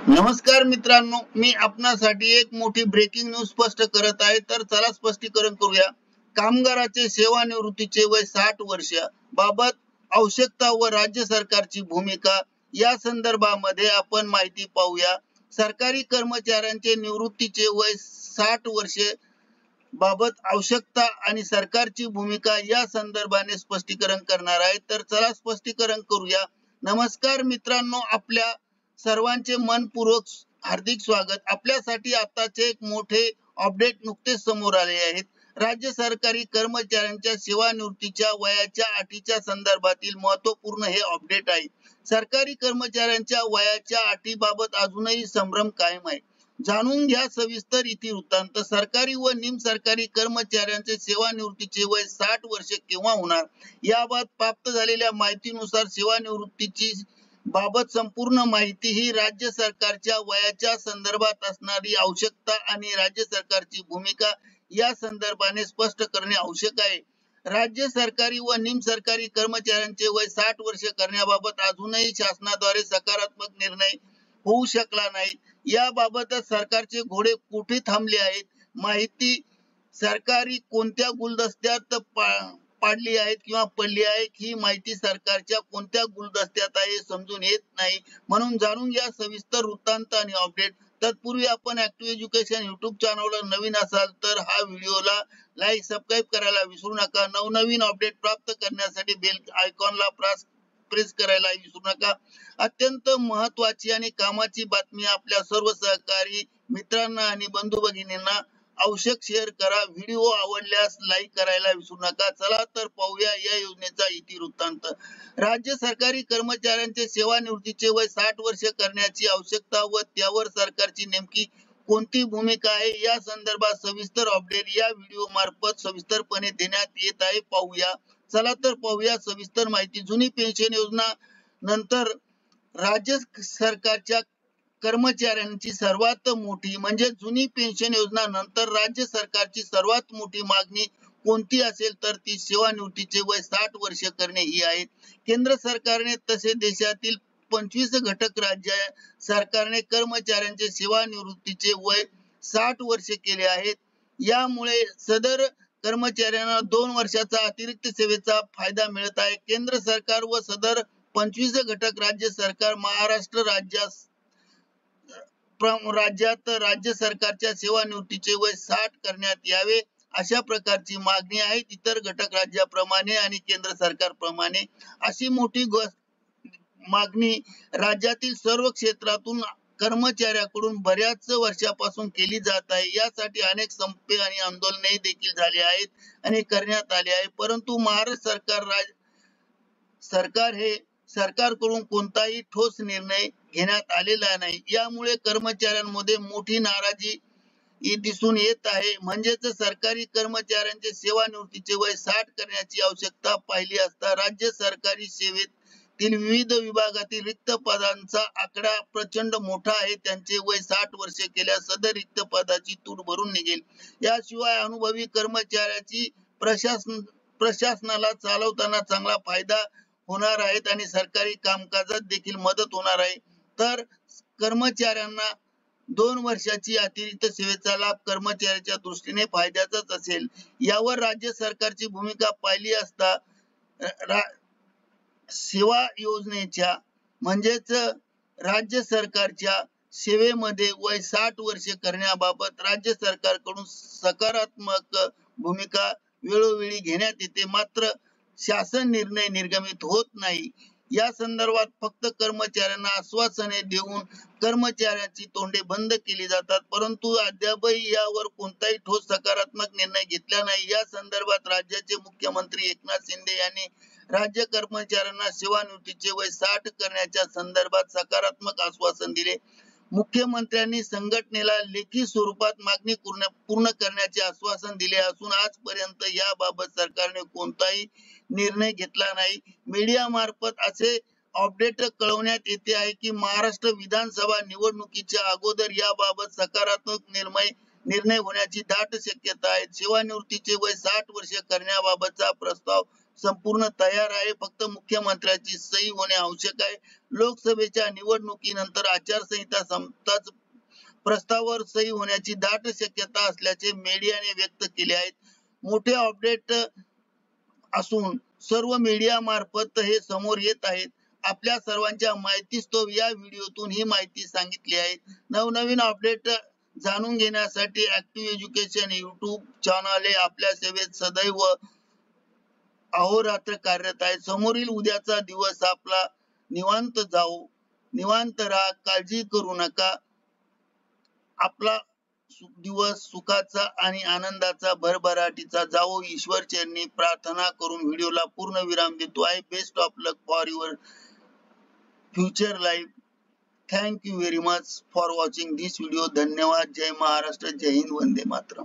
नमस्कार मित्रांनो, मी आपणासाठी एक मोठी ब्रेकिंग न्यूज स्पष्ट करत आहे. तर चला स्पष्टीकरण करूया. कामगाराचे सेवानिवृत्तीचे वय 60 वर्ष बाबत आवश्यकता व राज्य सरकारची भूमिका या संदर्भामध्ये आपण माहिती पाहूया. सरकारी कर्मचाऱ्यांचे निवृत्तीचे वय 60 वर्षे बाबत आवश्यकता आणि सरकारची भूमिका या संदर्भाने स्पष्टीकरण करणार आहे. तर चला स्पष्टीकरण करूया. नमस्कार मित्रांनो, आपल्या सर्वांचे मनपूर्वक हार्दिक स्वागत. आपल्यासाठी आताचे एक मोठे अपडेट नुकतेच समोर आले आहेत. राज्य सरकारी कर्मचाऱ्यांच्या सेवानिवृत्तीच्या वयाच्या अटीच्या संदर्भातील महत्वपूर्ण हे अपडेट आहे. सरकारी कर्मचाऱ्यांच्या वयाच्या अटीबाबत अजूनही संभ्रम कायम आहे. जाणून घ्या सविस्तर इतिवृत्तांत. सरकारी व निमसरकारी कर्मचाऱ्यांचे सेवानिवृत्तीचे वय 60 वर्षे केव्हा होणार याबाबत प्राप्त झालेल्या माहितीनुसार सेवानिवृत्तीची बाबत संपूर्ण माहिती ही राज्य सरकारच्या वयाच्या संदर्भात असणारी आवश्यकता आणि राज्य सरकारची भूमिका या संदर्भाने स्पष्ट करणे आवश्यक आहे. राज्य सरकारी व निमसरकारी कर्मचाऱ्यांचे वय 60 वर्षे करण्याबाबत अजूनही शासनाद्वारे सकारात्मक निर्णय होऊ शकला नाही. याबाबत सरकारचे घोडे कुठे थांबले आहेत? माहिती सरकारी कोणत्या गुलदस्त्यात पाडली आहेत किंवा पडली आहे, ही माहिती सरकारच्या कोणत्या गुलदस्त्यात आहे समजून येत नाही. म्हणून जाणून घ्या सविस्तर वृत्तांत आणि अपडेट. तत्पूर्वी आपण ऍक्टिव्ह एज्युकेशन युट्यूब चॅनलला नवीन असाल तर हा व्हिडिओला लाईक सबस्क्राईब करायला विसरू नका. नवनवीन अपडेट प्राप्त करण्यासाठी बेल आयकॉनला प्रेस करायला विसरू नका. अत्यंत महत्वाची आणि कामाची बातमी आपल्या सर्व सहकारी मित्रांना आणि बंधू भगिनींना आवश्यक शेअर करा. व्हिडिओ आवडल्यास लाईक करायला विसरू नका. चला तर पाहूया या योजनेचा इतिवृत्तांत. राज्य सरकारी कर्मचाऱ्यांचे सेवानिवृत्तीचे वय 60 वर्षे करण्याची आवश्यकता व त्यावर सरकारची नेमकी कोणती भूमिका आहे या संदर्भात सविस्तर अपडेट या व्हिडिओ मार्फत सविस्तरपणे देण्यात येत आहे. पाहूया. चला तर पाहूया सविस्तर माहिती. जुनी पेन्शन योजना नंतर राज्य सरकारच्या कर्मचाऱ्यांची सर्वात मोठी म्हणजे जुनी पेन्शन योजना नंतर राज्य सरकारची सर्वात मोठी मागणी कोणती असेल तर ती सेवानिवृत्तीचे वय 60 वर्ष करणे ही आहे. केंद्र सरकारने तसे देशातील 25 घटक राज्य सरकारने कर्मचाऱ्यांचे सेवानिवृत्तीचे वय 60 वर्षे केले आहेत. यामुळे सदर कर्मचाऱ्यांना 2 वर्षाचा अतिरिक्त सेवेचा फायदा मिळत आहे. केंद्र सरकार व सदर 25 घटक राज्य सरकार महाराष्ट्र राज्यात राज्य सरकारच्या सेवानिवृत्तीचे वय 60 करण्यात यावे अशा प्रकारची मागणी आहे. इतर घटक राज्याप्रमाणे आणि केंद्र सरकारप्रमाणे अशी मोठी मागणी राज्यातील सर्व क्षेत्रातून कर्मचाऱ्याकडून बऱ्याच वर्षापासून केली जात आहे. यासाठी अनेक संपे आणि आंदोलने देखील झाली आहेत आणि करण्यात आले आहे. परंतु महाराष्ट्र सरकारकडून कोणताही ठोस निर्णय घेण्यात आलेला नाही. यामुळे कर्मचाऱ्यांमध्ये मोठी नाराजी दिसून येत आहे. म्हणजेच सरकारी कर्मचाऱ्यांचे सेवानिवृत्तीचे वय 60 करण्याची आवश्यकता पाहिली असता राज्य सरकारी सेवेतील विविध विभागातील रिक्त पदांचा आकडा प्रचंड मोठा आहे. त्यांचे वय 60 वर्षे केल्यास सदर रिक्त पदाची तूट भरून निघेल. याशिवाय अनुभवी कर्मचाऱ्याची प्रशासनाला चालवताना चांगला फायदा होणार आहेत आणि सरकारी कामकाजात देखील मदत होणार आहे. तर कर्मचाऱ्यांना 2 वर्षाची अतिरिक्त सेवेचा लाभ कर्मचाऱ्याच्या दृष्टीने फायद्याचाच असेल. यावर राज्य सरकारची भूमिका पाहिली असता सेवा योजनेच्या म्हणजेच राज्य सरकारच्या सेवेमध्ये वय 60 वर्षे करण्याबाबत राज्य सरकारकडून सकारात्मक भूमिका वेळोवेळी घेण्यात येते. मात्र शासन निर्णय निर्गमित होत नाही. या संदर्भात फक्त कर्मचाऱ्यांना आश्वासने देऊन कर्मचाऱ्यांची तोंडे बंद केली जातात. परंतु अद्यापही यावर कोणताही ठोस सकारात्मक निर्णय घेतला नाही. या संदर्भात राज्याचे मुख्यमंत्री एकनाथ शिंदे यांनी राज्य कर्मचाऱ्यांना सेवानिवृत्तीचे वय 60 करण्याच्या संदर्भात सकारात्मक आश्वासन दिले. मुख्यमंत्र्यांनी संघटनेला लेखी स्वरूपात मागणी पूर्ण करण्याचे आश्वासन दिले असून आजपर्यंत याबाबत सरकारने कोणताही निर्णय घेतला नाही. मीडिया मार्फत असे अपडेट कळवण्यात येते आहे की महाराष्ट्र विधानसभा निवडणुकीच्या अगोदर याबाबत सकारात्मक निर्णय होण्याची दाट शक्यता आहे. सेवानिवृत्तीचे वय 60 वर्षे करण्याबाबतचा प्रस्ताव संपूर्ण तयार आहे. फक्त मुख्यमंत्र्याची सही होणे आवश्यक आहे. लोकसभेच्या निवडणुकीनंतर आचारसंहिता संपताच प्रस्तावावर सही होण्याची दाट शक्यता असल्याचे मीडियाने व्यक्त केले आहेत. मोठे अपडेट असून सर्व मीडिया मार्फत हे समोर येत आहेत. आपल्या सर्वांच्या माहितीस्तव या व्हिडिओतून ही माहिती सांगितली आहे. नवनवीन अपडेट जाणून घेण्यासाठी ऍक्टिव्ह एज्युकेशन युट्यूब चॅनल हे आपल्या सेवेत सदैव अहोरात्र कार्यरत आहे. समोरील उद्याचा दिवस आपला निवांत जाऊ, निवांत राहा, काळजी करू नका. आपला दिवस सुखाचा आणि आनंदाचा भरभराटीचा जावो, ईश्वर चरणी प्रार्थना करून व्हिडिओला पूर्ण विराम देतो आहे. Best of luck for your future life. Thank you very much for watching this video. धन्यवाद. जय महाराष्ट्र, जय हिंद, वंदे मातरम.